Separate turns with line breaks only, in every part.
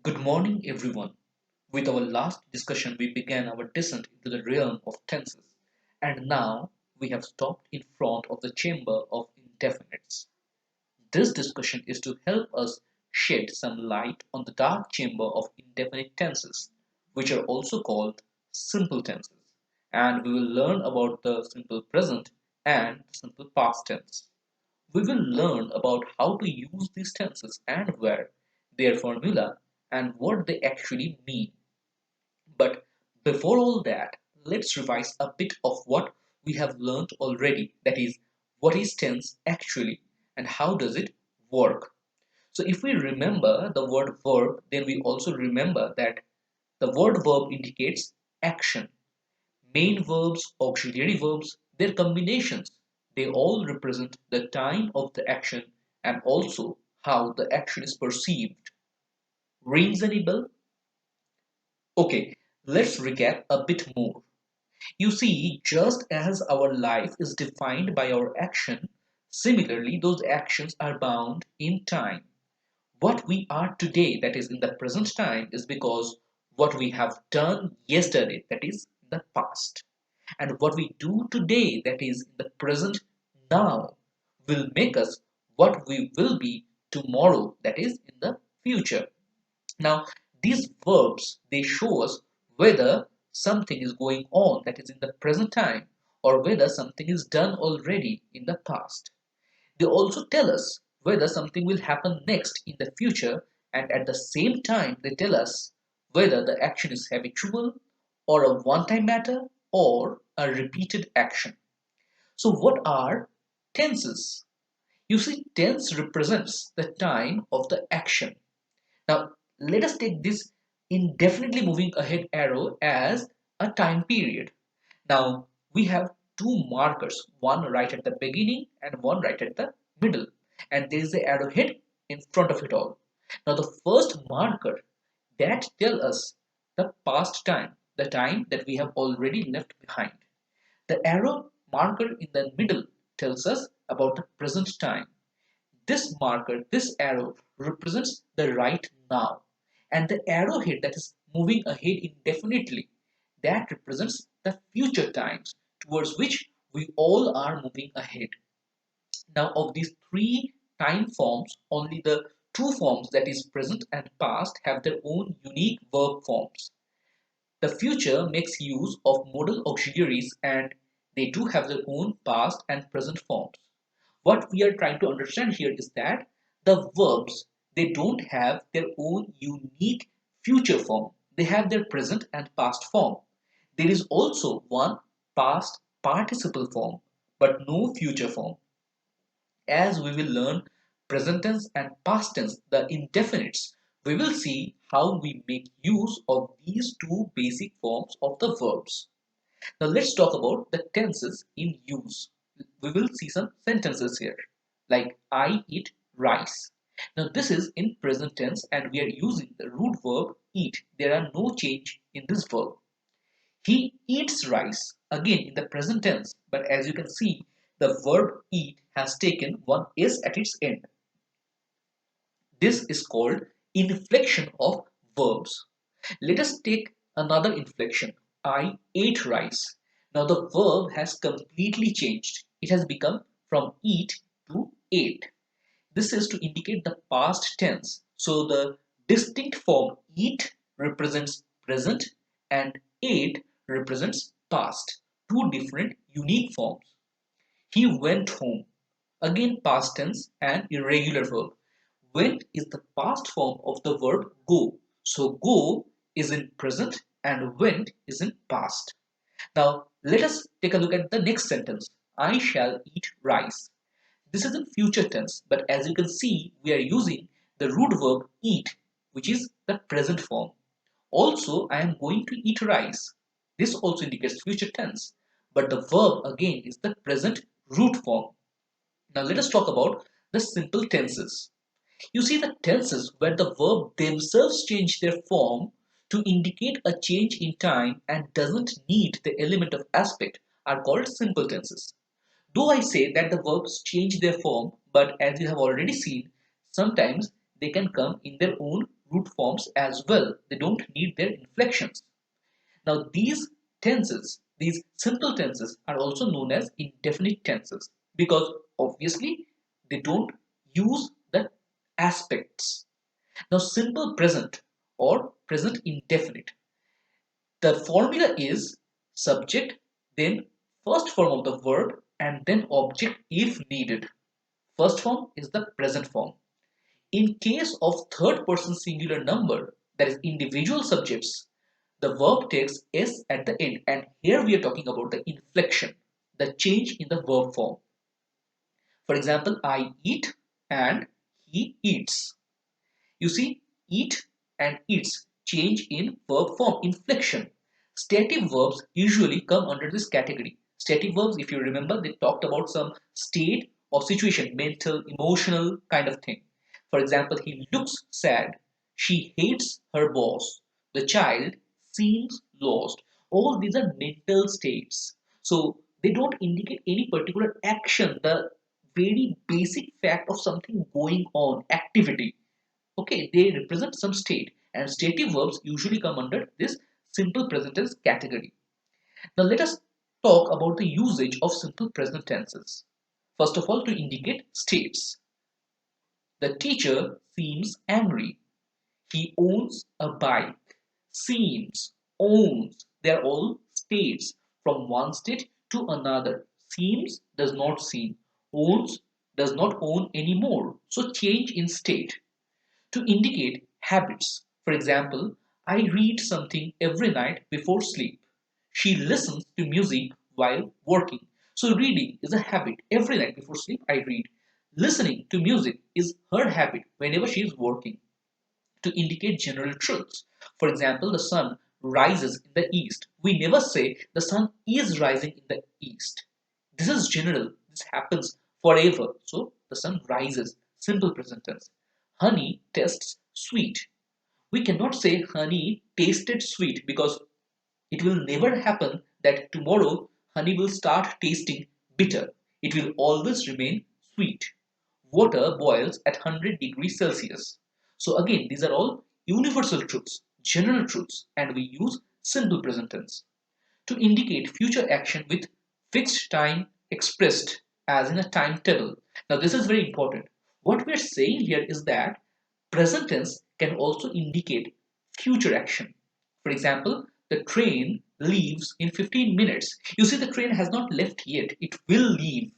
Good morning, everyone. With our last discussion, we began our descent into the realm of tenses, and now we have stopped in front of the chamber of indefinites. This discussion is to help us shed some light on the dark chamber of indefinite tenses, which are also called simple tenses, and we will learn about the simple present and simple past tense. We will learn about how to use these tenses and where, their formula, and what they actually mean. But before all that, let's revise a bit of what we have learned already. That is, what is tense actually and how does it work? So if we remember the word verb, then we also remember that the word verb indicates action. Main verbs, auxiliary verbs, their combinations, they all represent the time of the action and also how the action is perceived. Rings any bell? Okay, let's recap a bit more. You see, just as our life is defined by our action, similarly, those actions are bound in time. What we are today, that is in the present time, is because what we have done yesterday, that is the past. And what we do today, that is in the present now, will make us what we will be tomorrow, that is in the future. Now, these verbs they show us whether something is going on that is in the present time or whether something is done already in the past. They also tell us whether something will happen next in the future, and at the same time, they tell us whether the action is habitual or a one time matter or a repeated action. So, what are tenses? You see, tense represents the time of the action. Now, let us take this indefinitely moving ahead arrow as a time period. Now, we have two markers, one right at the beginning and one right at the middle. And there is the arrowhead in front of it all. Now, the first marker that tells us the past time, the time that we have already left behind. The arrow marker in the middle tells us about the present time. This marker, this arrow, represents the right now. And the arrowhead that is moving ahead indefinitely, that represents the future times towards which we all are moving ahead. Now, of these three time forms, only the two forms, that is present and past, have their own unique verb forms. The future makes use of modal auxiliaries and they do have their own past and present forms. What we are trying to understand here is that the verbs they don't have their own unique future form. They have their present and past form. There is also one past participle form but no future form. As we will learn present tense and past tense, the indefinites, we will see how we make use of these two basic forms of the verbs. Now let's talk about the tenses in use. We will see some sentences here, like I eat rice. Now this is in present tense and we are using the root verb eat. There are no change in this verb. He eats rice, again in the present tense, but as you can see, the verb eat has taken one s at its end. This is called inflection of verbs. Let us take another inflection. I ate rice. Now the verb has completely changed. It has become from eat to ate. This is to indicate the past tense. So the distinct form eat represents present and ate represents past. Two different unique forms. He went home. Again past tense and irregular verb. Went is the past form of the verb go. So go is in present and went is in past. Now let us take a look at the next sentence. I shall eat rice. This is in future tense, but as you can see, we are using the root verb eat, which is the present form. Also, I am going to eat rice. This also indicates future tense, but the verb again is the present root form. Now let us talk about the simple tenses. You see the tenses where the verb themselves change their form to indicate a change in time and doesn't need the element of aspect are called simple tenses. Though I say that the verbs change their form, but as you have already seen, sometimes they can come in their own root forms as well. They don't need their inflections. Now, these tenses, these simple tenses, are also known as indefinite tenses because obviously they don't use the aspects. Now, simple present or present indefinite. The formula is subject, then first form of the verb, and then object if needed. First form is the present form. In case of third person singular number, that is individual subjects, the verb takes s at the end, and here we are talking about the inflection, the change in the verb form. For example, I eat and he eats. You see, eat and eats change in verb form, inflection. Stative verbs usually come under this category. Stative verbs, if you remember, they talked about some state or situation, mental, emotional kind of thing. For example, he looks sad. She hates her boss. The child seems lost. All these are mental states. So they don't indicate any particular action, the very basic fact of something going on, activity. Okay, they represent some state, and stative verbs usually come under this simple present tense category. Now let us talk about the usage of simple present tenses. First of all, to indicate states. The teacher seems angry. He owns a bike. Seems, owns, they're all states from one state to another. Seems does not seem. Owns does not own anymore. So change in state. To indicate habits. For example, I read something every night before sleep. She listens to music while working. So, reading is a habit. Every night before sleep, I read. Listening to music is her habit whenever she is working. To indicate general truths. For example, the sun rises in the east. We never say the sun is rising in the east. This is general. This happens forever. So the sun rises. Simple present tense. Honey tastes sweet. We cannot say honey tasted sweet because it will never happen that tomorrow honey will start tasting bitter. It will always remain sweet. Water boils at 100 degrees Celsius. So again, these are all universal truths, general truths, and we use simple present tense to indicate future action with fixed time expressed as in a timetable. Now, this is very important. What we are saying here is that present tense can also indicate future action. For example, the train leaves in 15 minutes. You see, the train has not left yet, it will leave.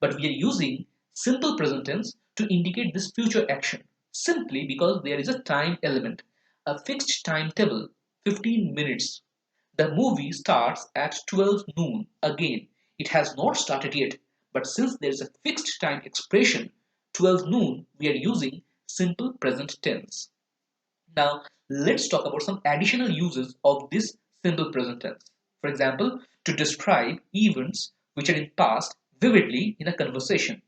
But we are using simple present tense to indicate this future action simply because there is a time element, a fixed timetable, 15 minutes. The movie starts at 12 noon. Again, it has not started yet, but since there is a fixed time expression, 12 noon, we are using simple present tense. Now, let's talk about some additional uses of this simple present tense. For example, to describe events which are in past vividly in a conversation.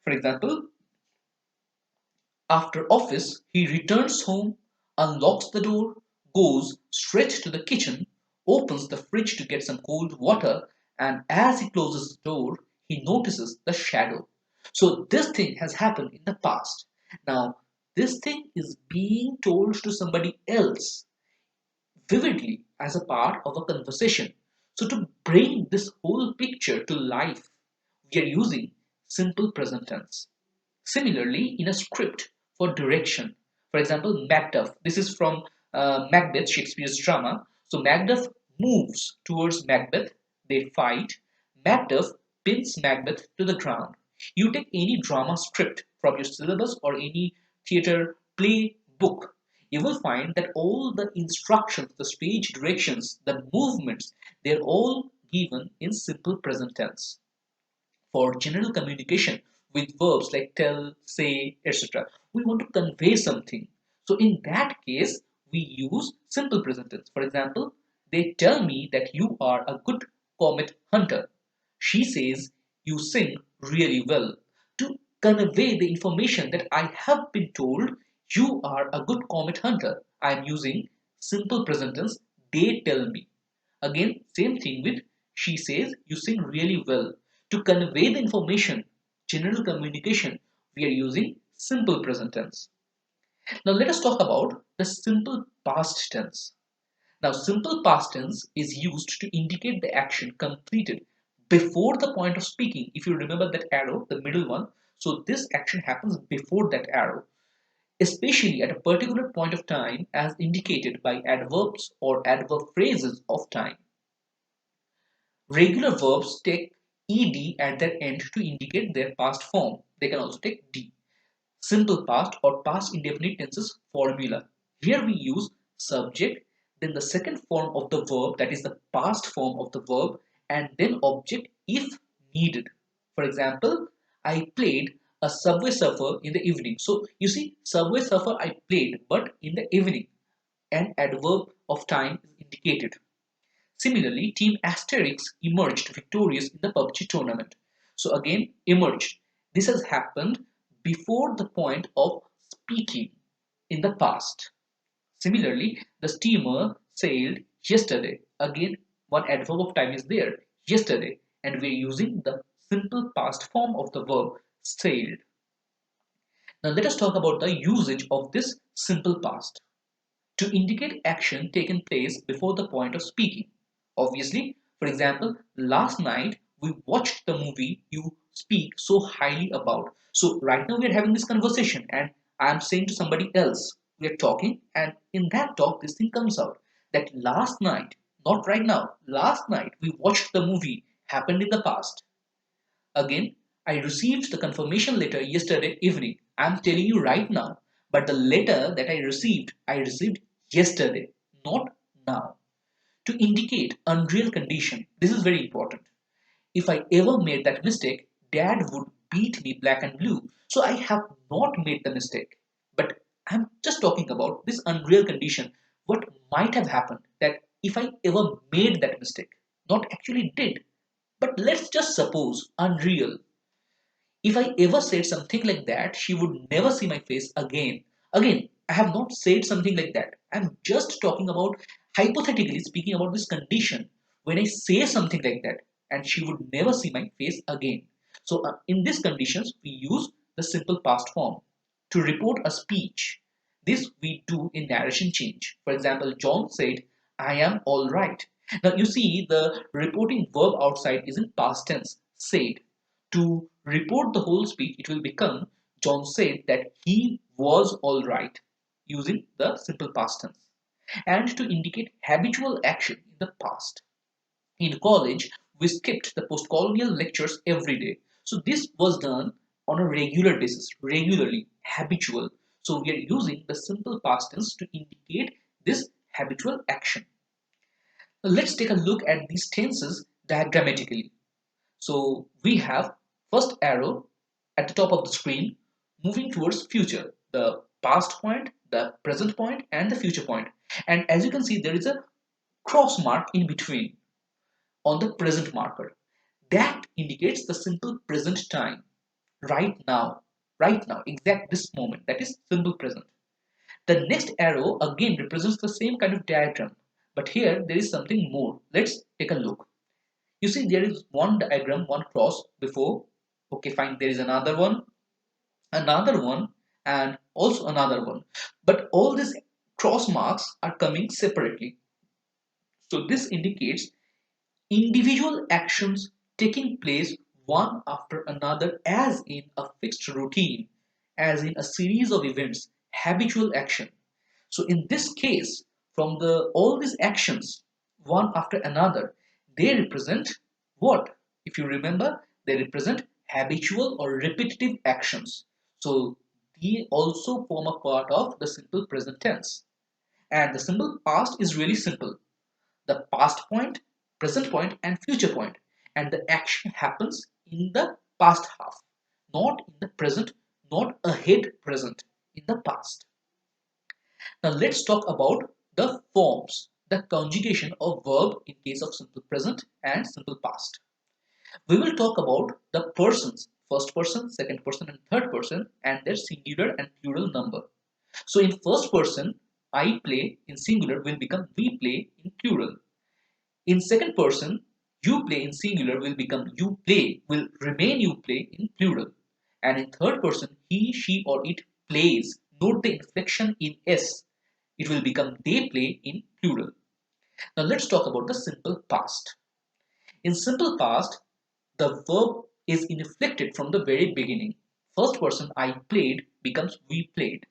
For example, after office, he returns home, unlocks the door, goes straight to the kitchen, opens the fridge to get some cold water, and as he closes the door, he notices the shadow. So, this thing has happened in the past. Now, this thing is being told to somebody else vividly as a part of a conversation. So, to bring this whole picture to life, we are using simple present tense. Similarly, in a script for direction, for example, Macduff, this is from Macbeth, Shakespeare's drama. So, Macduff moves towards Macbeth, they fight. Macduff pins Macbeth to the ground. You take any drama script from your syllabus or any theater play book, you will find that all the instructions, the stage directions, the movements, they're all given in simple present tense for general communication with verbs like tell, say, etc. We want to convey something. So in that case, we use simple present tense. For example, they tell me that you are a good comet hunter. She says you sing really well. To convey the information that I have been told you are a good comet hunter, I am using simple present tense. They tell me. Again, same thing with she says you sing really well. To convey the information, general communication, we are using simple present tense. Now let us talk about the simple past tense. Now simple past tense is used to indicate the action completed before the point of speaking. If you remember that arrow, the middle one, so this action happens before that arrow, especially at a particular point of time as indicated by adverbs or adverb phrases of time. Regular verbs take ed at their end to indicate their past form. They can also take d. Simple past or past indefinite tenses formula. Here we use subject, then the second form of the verb, that is the past form of the verb, and then object if needed. For example, I played a Subway Surfer in the evening. So you see, Subway Surfer I played, but in the evening. An adverb of time is indicated. Similarly, Team Asterix emerged victorious in the PUBG tournament. So again, emerged. This has happened before the point of speaking in the past. Similarly, the steamer sailed yesterday. Again, one adverb of time is there, yesterday, and we're using the simple past form of the verb sailed. Now let us talk about the usage of this simple past to indicate action taken place before the point of speaking. Obviously, for example, last night we watched the movie you speak so highly about. So, right now we are having this conversation, and I am saying to somebody else, we are talking, and in that talk, this thing comes out that last night, not right now, last night we watched the movie happened in the past. Again, I received the confirmation letter yesterday evening. I'm telling you right now. But the letter that I received yesterday, not now. To indicate unreal condition, this is very important. If I ever made that mistake, dad would beat me black and blue. So I have not made the mistake. But I'm just talking about this unreal condition. What might have happened that if I ever made that mistake, not actually did, but let's just suppose unreal. If I ever said something like that, she would never see my face again. Again, I have not said something like that. I'm just talking about, hypothetically speaking, about this condition when I say something like that and she would never see my face again. So, in these conditions, we use the simple past form to report a speech. This we do in narration change. For example, John said, I am all right. Now, you see, the reporting verb outside is in past tense, said. To report the whole speech, it will become John said that he was all right using the simple past tense. And to indicate habitual action in the past. In college, we skipped the post-colonial lectures every day. So this was done on a regular basis, regularly, habitual. So we are using the simple past tense to indicate this habitual action. Now let's take a look at these tenses diagrammatically. So we have first arrow at the top of the screen moving towards future, the past point, the present point, and the future point. And as you can see, there is a cross mark in between on the present marker. That indicates the simple present time, right now, exact this moment. That is simple present. The next arrow again represents the same kind of diagram, but here there is something more. Let's take a look. You see, there is one diagram, one cross before. Okay, fine. There is another one, and also another one. But all these cross marks are coming separately. So this indicates individual actions taking place one after another as in a fixed routine, as in a series of events, habitual action. So in this case, from the all these actions, one after another, they represent what? If you remember, they represent habitual or repetitive actions. So they also form a part of the simple present tense. And the simple past is really simple. The past point, present point, and future point. And the action happens in the past half, not in the present, not ahead present, in the past. Now let's talk about the forms, the conjugation of verb in case of simple present and simple past. We will talk about the persons, first person, second person, and third person, and their singular and plural number. So in first person, I play in singular will become we play in plural. In second person, you play in singular will become you play, will remain you play in plural. And in third person, he, she, or it plays Note the inflection in S. It will become they play in plural. Now let's talk about the simple past. In simple past, the verb is inflected from the very beginning. First person I played becomes we played.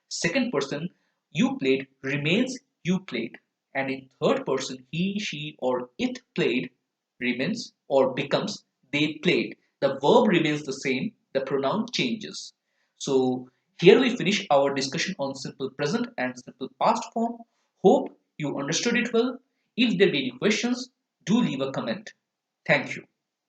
Second person you played remains you played. And in third person he, she, or it played remains or becomes they played. The verb remains the same, the pronoun changes. So here we finish our discussion on simple present and simple past form. Hope you understood it well. If there be any questions, do leave a comment. Thank you.